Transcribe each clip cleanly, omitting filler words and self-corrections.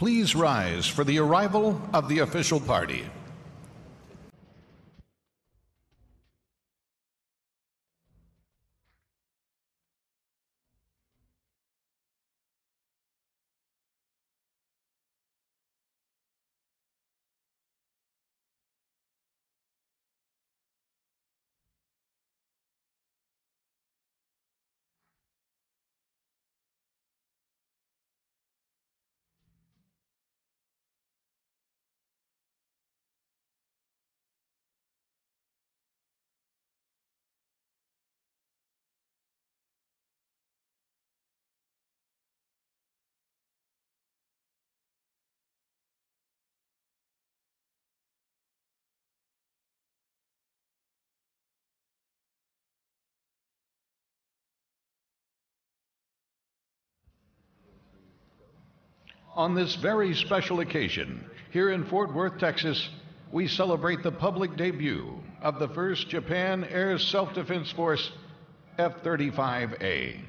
Please rise for the arrival of the official party. On this very special occasion, here in Fort Worth, Texas, we celebrate the public debut of the first Japan Air Self-Defense Force F-35A.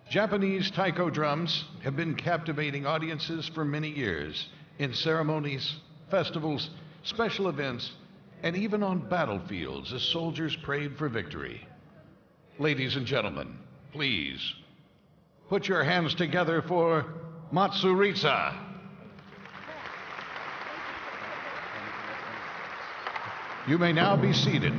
Japanese taiko drums have been captivating audiences for many years in ceremonies, festivals, special events, and even on battlefields as soldiers prayed for victory. Ladies and gentlemen, please put your hands together for Matsuritsa. You may now be seated.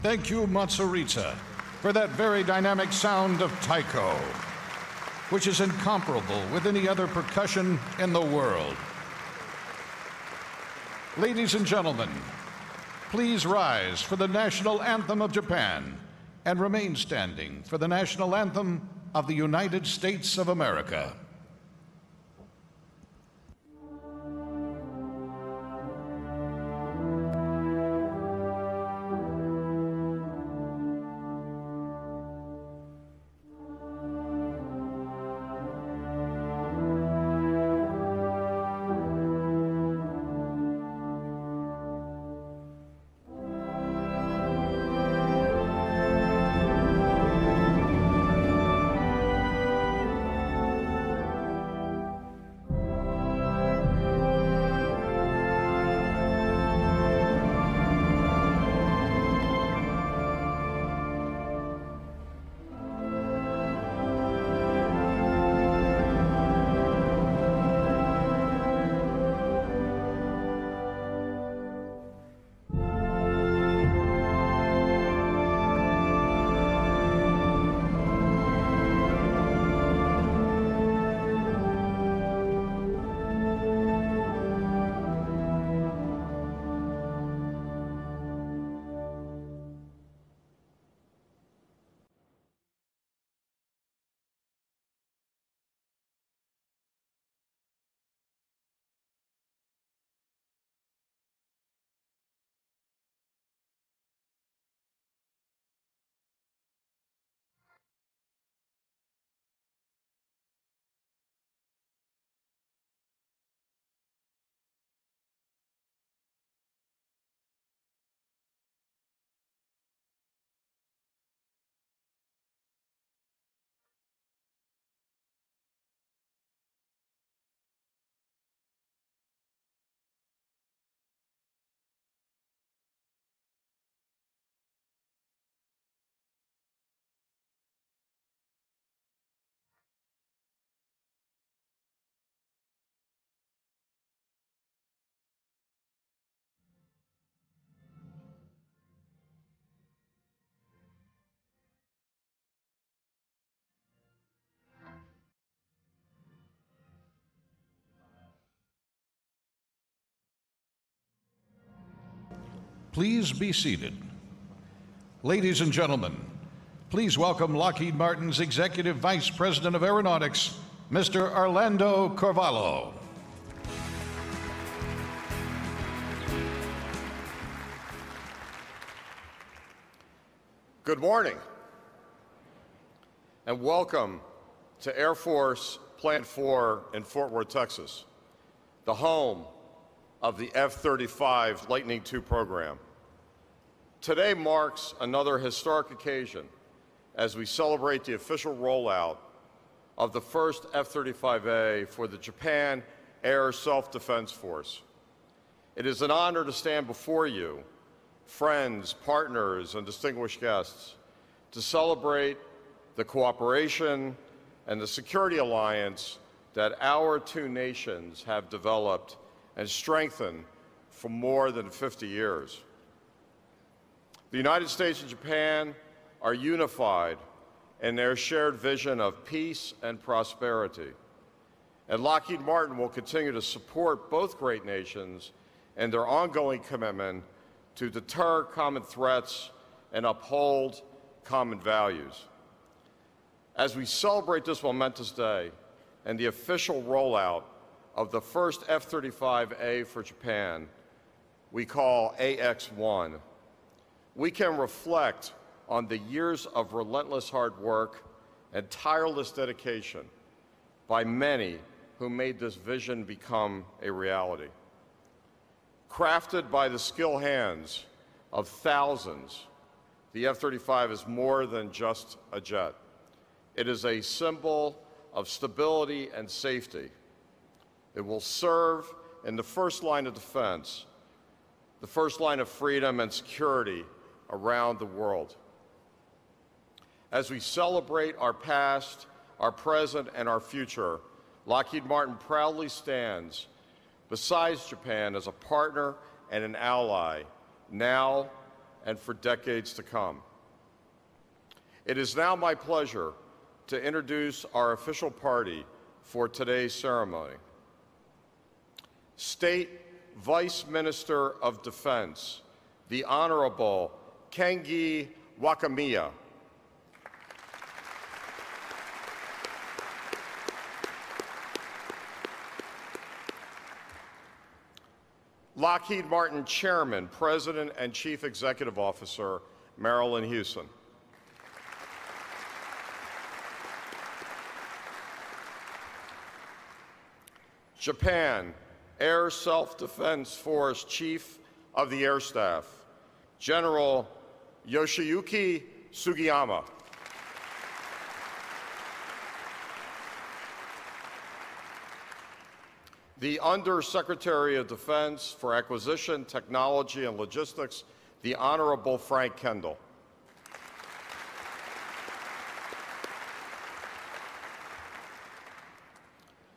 Thank you, Matsuritsa, for that very dynamic sound of taiko, which is incomparable with any other percussion in the world. Ladies and gentlemen, please rise for the national anthem of Japan and remain standing for the national anthem of the United States of America. Please be seated. Ladies and gentlemen, please welcome Lockheed Martin's Executive Vice President of Aeronautics, Mr. Orlando Carvalho. Good morning, and welcome to Air Force Plant 4 in Fort Worth, Texas, the home of the F-35 Lightning II program. Today marks another historic occasion as we celebrate the official rollout of the first F-35A for the Japan Air Self-Defense Force. It is an honor to stand before you, friends, partners, and distinguished guests, to celebrate the cooperation and the security alliance that our two nations have developed and strengthened for more than 50 years. The United States and Japan are unified in their shared vision of peace and prosperity. And Lockheed Martin will continue to support both great nations in their ongoing commitment to deter common threats and uphold common values. As we celebrate this momentous day and the official rollout of the first F-35A for Japan, we call AX-1, we can reflect on the years of relentless hard work and tireless dedication by many who made this vision become a reality. Crafted by the skilled hands of thousands, the F-35 is more than just a jet. It is a symbol of stability and safety. It will serve in the first line of defense, the first line of freedom and security around the world. As we celebrate our past, our present, and our future, Lockheed Martin proudly stands beside Japan as a partner and an ally, now and for decades to come. It is now my pleasure to introduce our official party for today's ceremony. State Vice Minister of Defense, the Honorable Kengi Wakamiya. Lockheed Martin Chairman, President, and Chief Executive Officer, Marilyn Hewson. Japan Air Self-Defense Force Chief of the Air Staff, General Yoshiyuki Sugiyama. The Undersecretary of Defense for Acquisition, Technology, and Logistics, the Honorable Frank Kendall.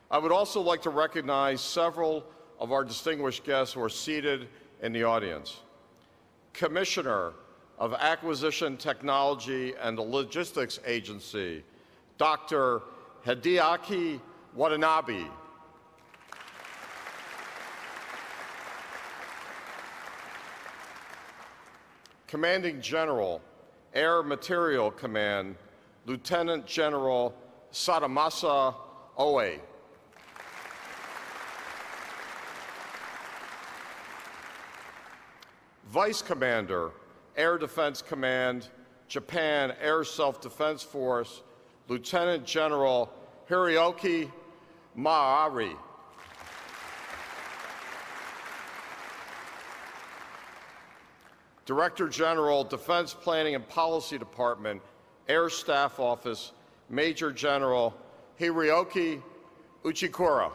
I would also like to recognize several of our distinguished guests who are seated in the audience. Commissioner of Acquisition, Technology, and the Logistics Agency, Dr. Hideaki Watanabe. Commanding General, Air Material Command, Lieutenant General Sadamasa Oe. Vice Commander, Air Defense Command, Japan Air Self-Defense Force, Lieutenant General Hiroki Maari. Director General, Defense Planning and Policy Department, Air Staff Office, Major General Hiroki Uchikura.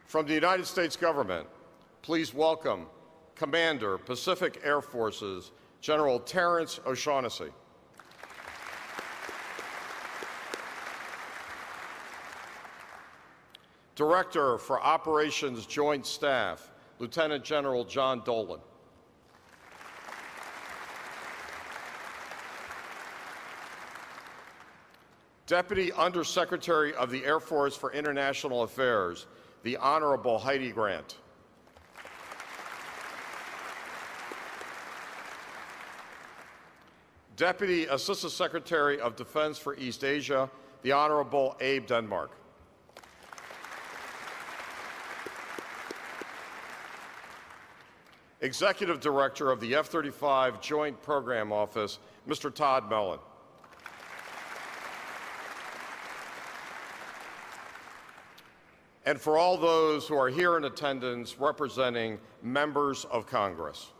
From the United States Government, please welcome Commander, Pacific Air Forces, General Terrence O'Shaughnessy. Director for Operations Joint Staff, Lieutenant General John Dolan. Deputy Undersecretary of the Air Force for International Affairs, the Honorable Heidi Grant. Deputy Assistant Secretary of Defense for East Asia, the Honorable Abe Denmark. Executive Director of the F-35 Joint Program Office, Mr. Todd Mellon. And for all those who are here in attendance representing members of Congress.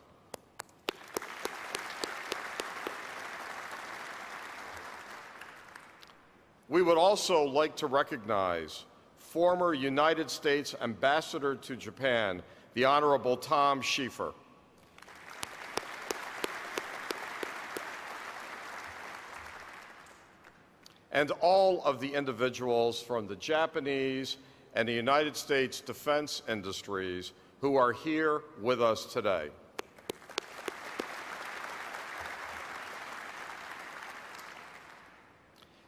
We would also like to recognize former United States Ambassador to Japan, the Honorable Tom Schiefer. And all of the individuals from the Japanese and the United States defense industries who are here with us today.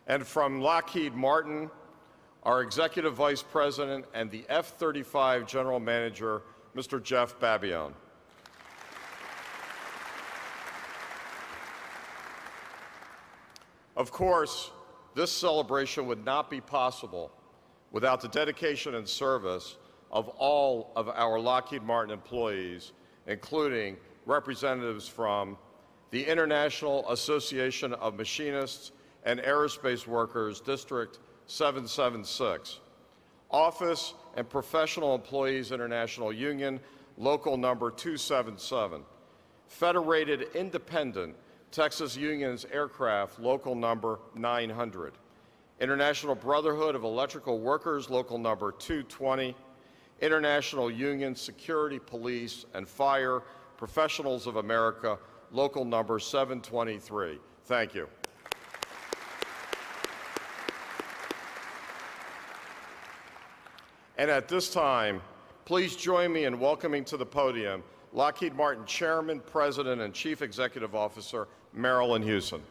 And from Lockheed Martin, our Executive Vice President and the F-35 General Manager, Mr. Jeff Babione. Of course, this celebration would not be possible without the dedication and service of all of our Lockheed Martin employees, including representatives from the International Association of Machinists and Aerospace Workers, District 776, Office and Professional Employees International Union, Local Number 277, Federated Independent Texas Union's Aircraft, Local Number 900, International Brotherhood of Electrical Workers, Local Number 220, International Union Security, Police, and Fire Professionals of America, Local Number 723. Thank you. And at this time, please join me in welcoming to the podium Lockheed Martin Chairman, President, and Chief Executive Officer, Marillyn Hewson.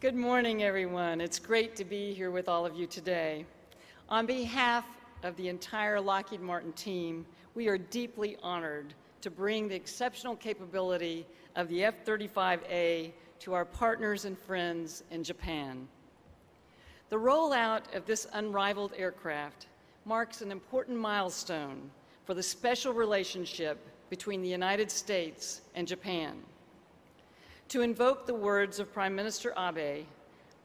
Good morning, everyone. It's great to be here with all of you today. On behalf of the entire Lockheed Martin team, we are deeply honored to bring the exceptional capability of the F-35A to our partners and friends in Japan. The rollout of this unrivaled aircraft marks an important milestone for the special relationship between the United States and Japan. To invoke the words of Prime Minister Abe,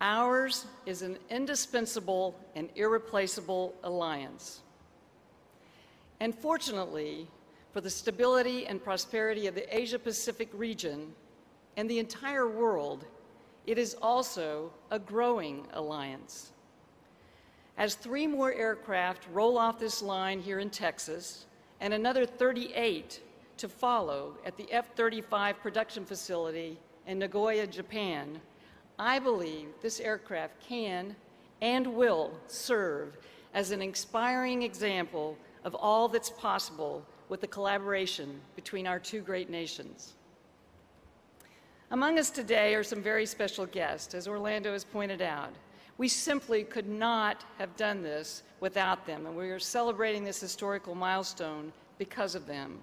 ours is an indispensable and irreplaceable alliance. And fortunately, for the stability and prosperity of the Asia-Pacific region and the entire world, it is also a growing alliance. As 3 more aircraft roll off this line here in Texas, and another 38 to follow at the F-35 production facility in Nagoya, Japan, I believe this aircraft can and will serve as an inspiring example of all that's possible with the collaboration between our 2 great nations. Among us today are some very special guests, as Orlando has pointed out. We simply could not have done this without them, and we are celebrating this historical milestone because of them.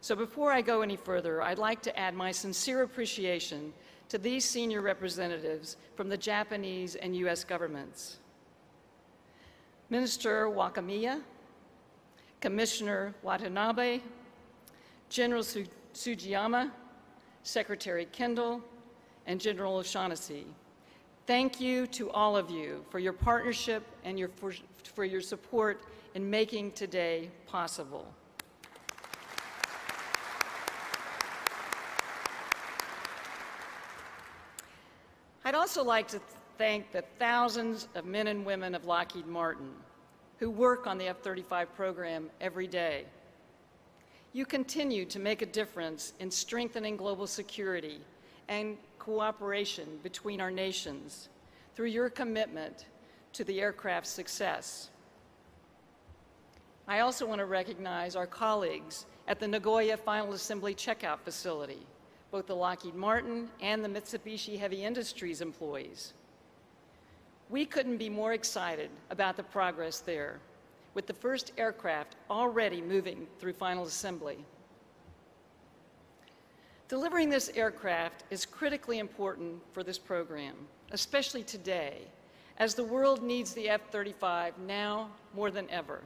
So before I go any further, I'd like to add my sincere appreciation to these senior representatives from the Japanese and U.S. governments. Minister Wakamiya, Commissioner Watanabe, General Sugiyama, Secretary Kendall, and General O'Shaughnessy. Thank you to all of you for your partnership and for your support in making today possible. I'd also like to thank the thousands of men and women of Lockheed Martin who work on the F-35 program every day. You continue to make a difference in strengthening global security and cooperation between our nations through your commitment to the aircraft's success. I also want to recognize our colleagues at the Nagoya Final Assembly Checkout Facility, both the Lockheed Martin and the Mitsubishi Heavy Industries employees. We couldn't be more excited about the progress there, with the first aircraft already moving through final assembly. Delivering this aircraft is critically important for this program, especially today, as the world needs the F-35 now more than ever.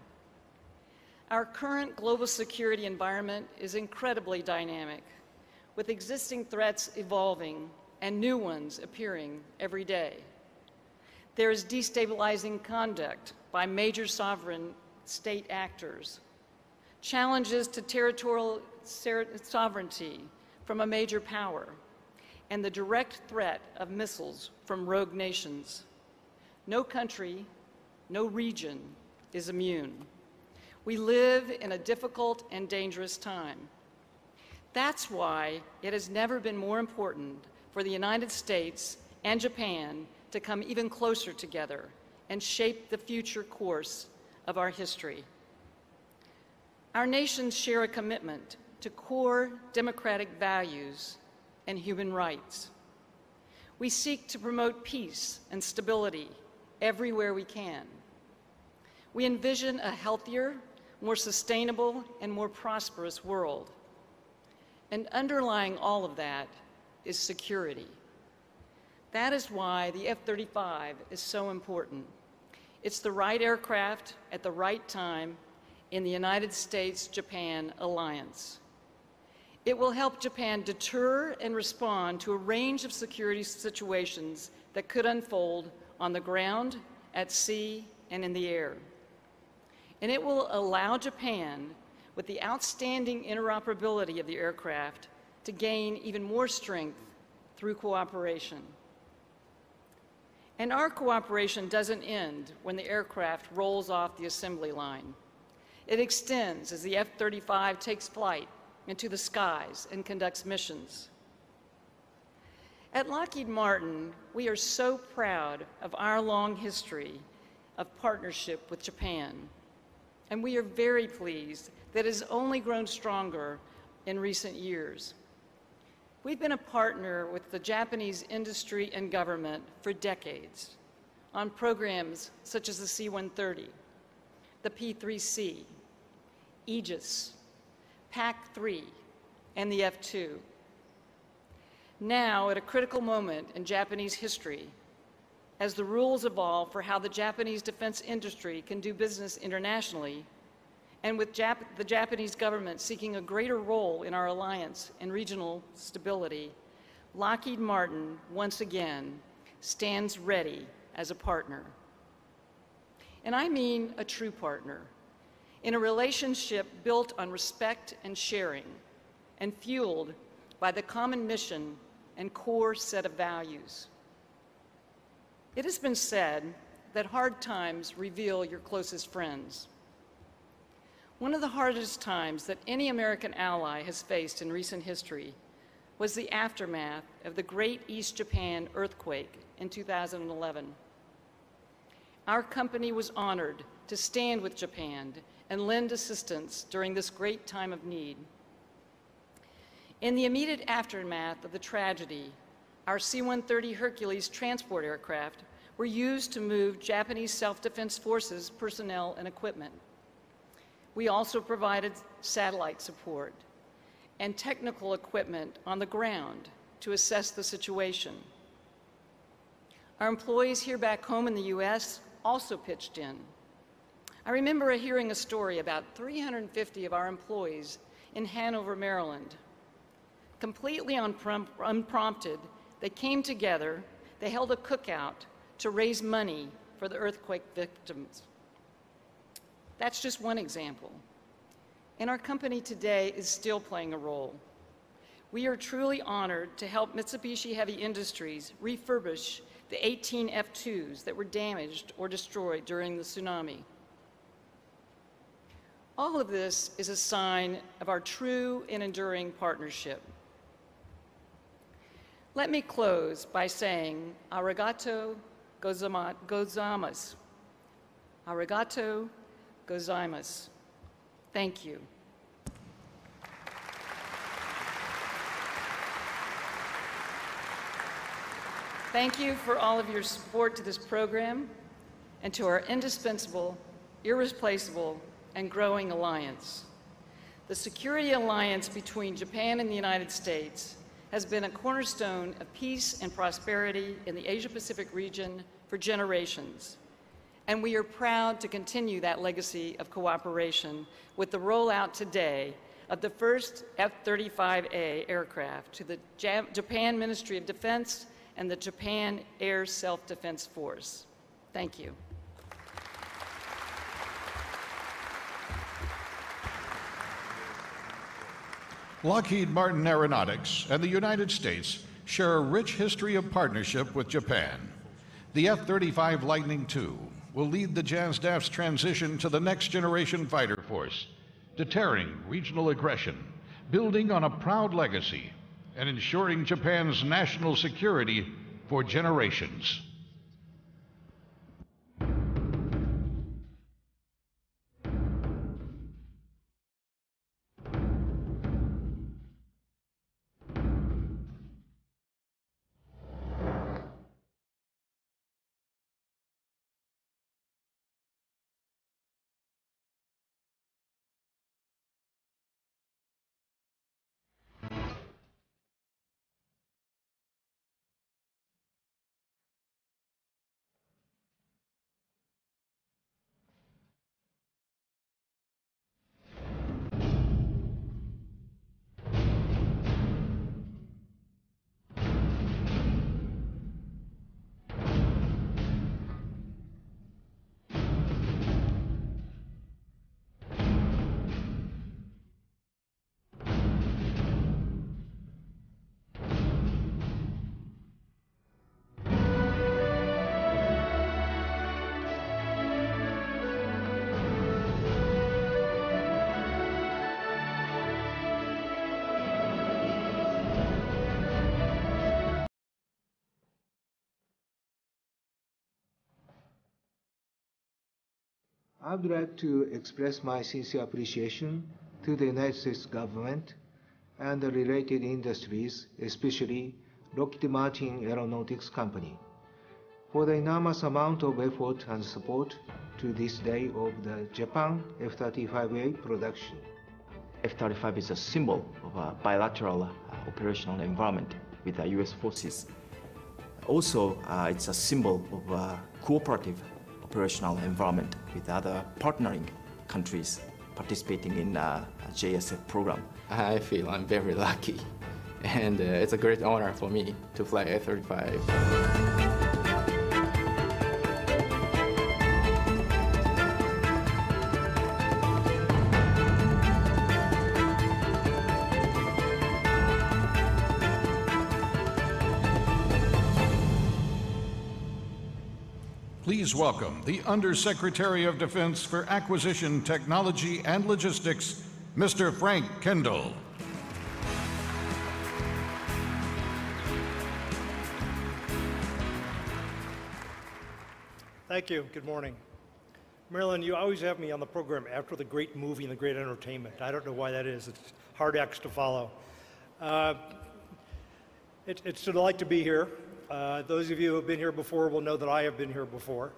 Our current global security environment is incredibly dynamic, with existing threats evolving and new ones appearing every day. There is destabilizing conduct by major sovereign state actors, challenges to territorial sovereignty from a major power, and the direct threat of missiles from rogue nations. No country, no region is immune. We live in a difficult and dangerous time. That's why it has never been more important for the United States and Japan to come even closer together and shape the future course of our history. Our nations share a commitment to core democratic values and human rights. We seek to promote peace and stability everywhere we can. We envision a healthier, more sustainable, and more prosperous world. And underlying all of that is security. That is why the F-35 is so important. It's the right aircraft at the right time in the United States-Japan alliance. It will help Japan deter and respond to a range of security situations that could unfold on the ground, at sea, and in the air. And it will allow Japan, with the outstanding interoperability of the aircraft, to gain even more strength through cooperation. And our cooperation doesn't end when the aircraft rolls off the assembly line. It extends as the F-35 takes flight into the skies and conducts missions. At Lockheed Martin, we are so proud of our long history of partnership with Japan, and we are very pleased that it has only grown stronger in recent years. We've been a partner with the Japanese industry and government for decades on programs such as the C-130, the P-3C, Aegis, PAC-3, and the F-2. Now, at a critical moment in Japanese history, as the rules evolve for how the Japanese defense industry can do business internationally, and with the Japanese government seeking a greater role in our alliance and regional stability, Lockheed Martin, once again, stands ready as a partner. And I mean a true partner, in a relationship built on respect and sharing, and fueled by the common mission and core set of values. It has been said that hard times reveal your closest friends. One of the hardest times that any American ally has faced in recent history was the aftermath of the Great East Japan earthquake in 2011. Our company was honored to stand with Japan and lend assistance during this great time of need. In the immediate aftermath of the tragedy, our C-130 Hercules transport aircraft were used to move Japanese self-defense forces personnel and equipment. We also provided satellite support and technical equipment on the ground to assess the situation. Our employees here back home in the US also pitched in. I remember hearing a story about 350 of our employees in Hanover, Maryland. Completely unprompted, they came together, they held a cookout to raise money for the earthquake victims. That's just one example. And our company today is still playing a role. We are truly honored to help Mitsubishi Heavy Industries refurbish the 18 F-2s that were damaged or destroyed during the tsunami. All of this is a sign of our true and enduring partnership. Let me close by saying, arigato gozaimasu. Arigato gozaimasu. Thank you. Thank you for all of your support to this program and to our indispensable, irreplaceable, and growing alliance. The security alliance between Japan and the United States has been a cornerstone of peace and prosperity in the Asia-Pacific region for generations. And we are proud to continue that legacy of cooperation with the rollout today of the first F-35A aircraft to the Japan Ministry of Defense and the Japan Air Self-Defense Force. Thank you. Lockheed Martin Aeronautics and the United States share a rich history of partnership with Japan. The F-35 Lightning II will lead the JASDF's transition to the next generation fighter force, deterring regional aggression, building on a proud legacy, and ensuring Japan's national security for generations. I would like to express my sincere appreciation to the United States government and the related industries, especially Lockheed Martin Aeronautics Company, for the enormous amount of effort and support to this day of the Japan F-35A production. F-35 is a symbol of a bilateral operational environment with the U.S. forces. Also, it's a symbol of a cooperative operational environment with other partnering countries participating in a JASDF program. I feel I'm very lucky, and it's a great honor for me to fly F-35. Please welcome the Undersecretary of Defense for Acquisition, Technology, and Logistics, Mr. Frank Kendall. Thank you. Good morning. Marilyn, you always have me on the program after the great movie and the great entertainment. I don't know why that is. It's hard acts to follow. It's a delight to be here. Those of you who have been here before will know that I have been here before.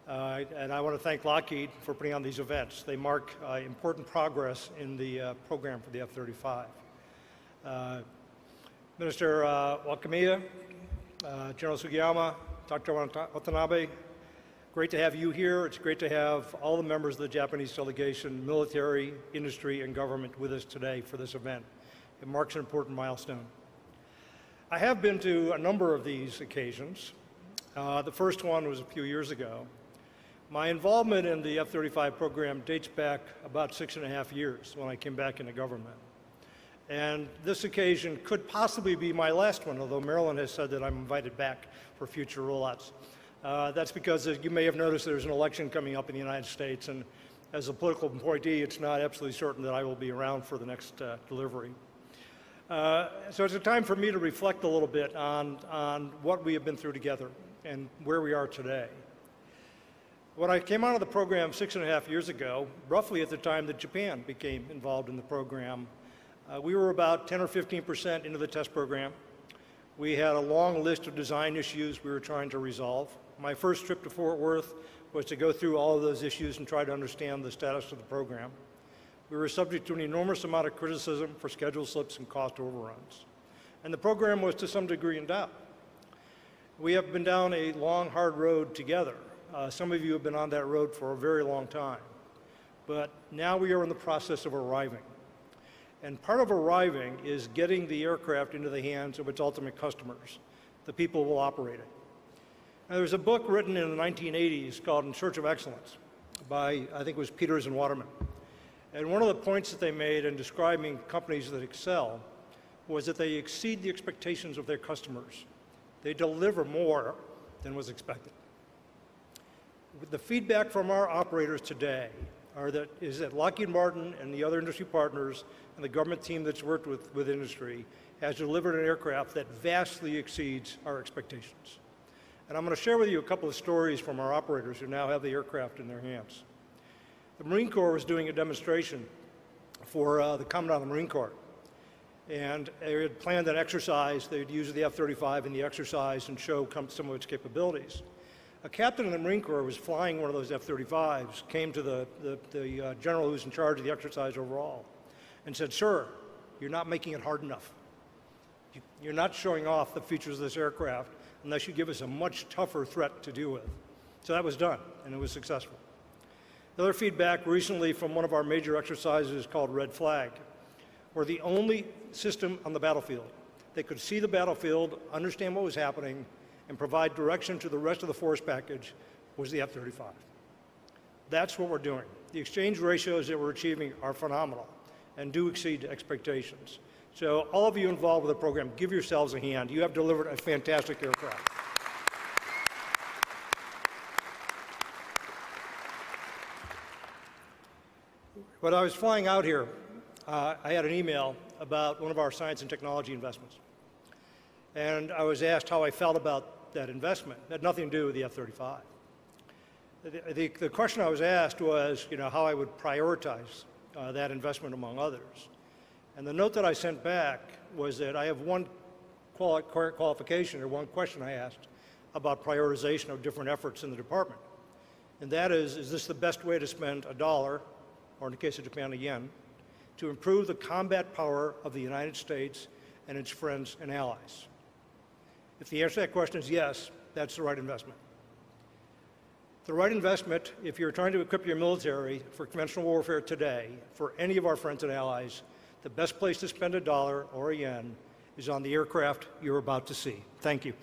And I want to thank Lockheed for putting on these events. They mark important progress in the program for the F-35. Minister Wakamiya, General Sugiyama, Dr. Watanabe, great to have you here. It's great to have all the members of the Japanese delegation, military, industry, and government with us today for this event. It marks an important milestone. I have been to a number of these occasions. The first one was a few years ago. My involvement in the F-35 program dates back about 6.5 years when I came back into government. And this occasion could possibly be my last one, although Marilyn has said that I'm invited back for future rollouts. That's because, as you may have noticed, there's an election coming up in the United States, and as a political appointee, it's not absolutely certain that I will be around for the next delivery. So it's a time for me to reflect a little bit on what we have been through together and where we are today. When I came out of the program 6.5 years ago, roughly at the time that Japan became involved in the program, we were about 10 or 15% into the test program. We had a long list of design issues we were trying to resolve. My first trip to Fort Worth was to go through all of those issues and try to understand the status of the program. We were subject to an enormous amount of criticism for schedule slips and cost overruns. And the program was to some degree in doubt. We have been down a long, hard road together. Some of you have been on that road for a very long time. But now we are in the process of arriving. And part of arriving is getting the aircraft into the hands of its ultimate customers, the people who will operate it. Now, there's a book written in the 1980s called In Search of Excellence by, I think it was Peters and Waterman. And one of the points that they made in describing companies that excel was that they exceed the expectations of their customers. They deliver more than was expected. The feedback from our operators today is that Lockheed Martin and the other industry partners and the government team that's worked with industry has delivered an aircraft that vastly exceeds our expectations. And I'm going to share with you a couple of stories from our operators who now have the aircraft in their hands. The Marine Corps was doing a demonstration for the Commandant of the Marine Corps. And they had planned an exercise. They'd use the F-35 in the exercise and show some of its capabilities. A captain in the Marine Corps was flying one of those F-35s, came to the general who was in charge of the exercise overall, and said, "Sir, you're not making it hard enough. You're not showing off the features of this aircraft unless you give us a much tougher threat to deal with." So that was done, and it was successful. Another feedback recently from one of our major exercises called Red Flag. We're the only system on the battlefield that could see the battlefield, understand what was happening, and provide direction to the rest of the force package was the F-35. That's what we're doing. The exchange ratios that we're achieving are phenomenal and do exceed expectations. So all of you involved with the program, give yourselves a hand. You have delivered a fantastic aircraft. When I was flying out here, I had an email about one of our science and technology investments. And I was asked how I felt about that investment. It had nothing to do with the F-35. The question I was asked was, how I would prioritize that investment among others. And the note that I sent back was that I have one qualification or one question I asked about prioritization of different efforts in the department. And that is this the best way to spend $1, or in the case of Japan, a yen, to improve the combat power of the United States and its friends and allies? If the answer to that question is yes, that's the right investment. The right investment, if you're trying to equip your military for conventional warfare today, for any of our friends and allies, the best place to spend $1 or a yen is on the aircraft you're about to see. Thank you.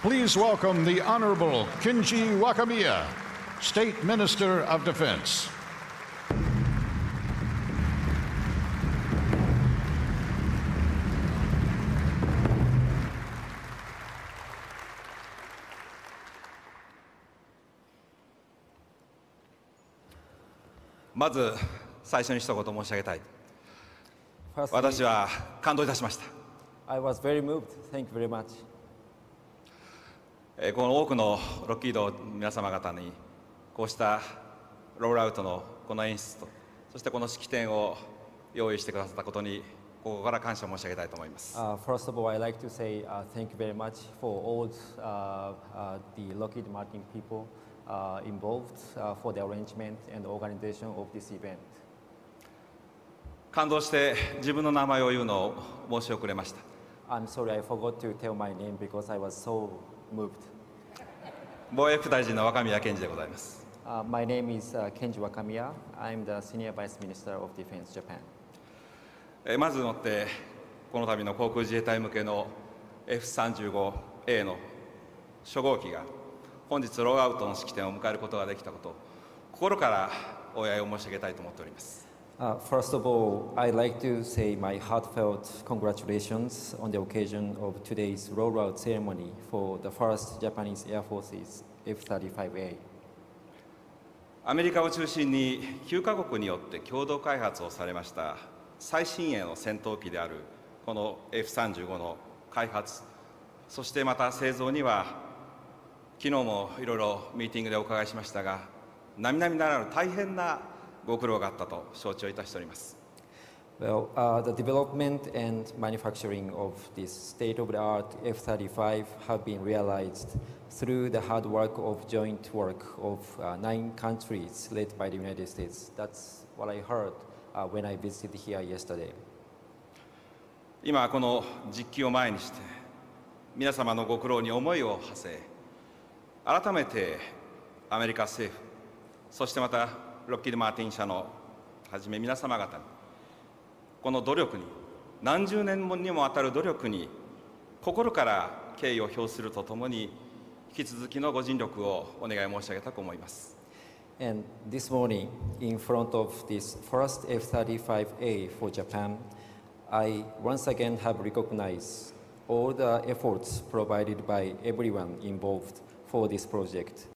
Please welcome the Honorable Kenji Wakamiya, State Minister of Defense.まず最初に一言申し上げたい。私は感動いたしました。I was very moved. Thank you very much. この多くのロッキード皆様方にこうしたロールアウトのこの演出と、そしてこの式典を用意してくださったことにここから感謝申し上げたいと思います。First of all, I'd like to say thank you very much for all the Lockheed Martin people involved for the arrangement and organization of this event. 感動して自分の名前を言うのを申し遅れました。I'm sorry, I forgot to tell my name because I was so moved. 防衛副大臣の若宮健二でございます。My name is Kenji Wakamiya. I'm the Senior Vice Minister of Defense Japan. まずもってこの度の航空自衛隊向けの F-35A の初号機が本日ロールアウトの式典を迎えることができたことを心からお祝いを申し上げたいと思っております。First of all, I'd like to say my heartfelt congratulations on the occasion of today's rollout ceremony for the first Japanese Air Force's F-35A. アメリカを中心に9カ国によって共同開発をされました最新鋭の戦闘機であるこの F-35の開発、そしてまた製造には昨日もいろいろミーティングでお伺いしましたが、並々ならぬ大変なご苦労があったと承知をいたしております。Well, the development and manufacturing of this state-of-the-art F-35 have been realized through the hard work of joint work of 9 countries led by the United States. That's what I heard when I visited here yesterday. 今この実機を前にして皆様のご苦労に思いを馳せ、改めてアメリカ政府、そしてまたロッキード・マーティン社のはじめ皆様方にこの努力に、何十年にもわたる努力に心から敬意を表するとともに、引き続きのご尽力をお願い申し上げたく思います。And this morning, in front of this first F-35A for Japan, I once again have recognized all the efforts provided by everyone involved for this project.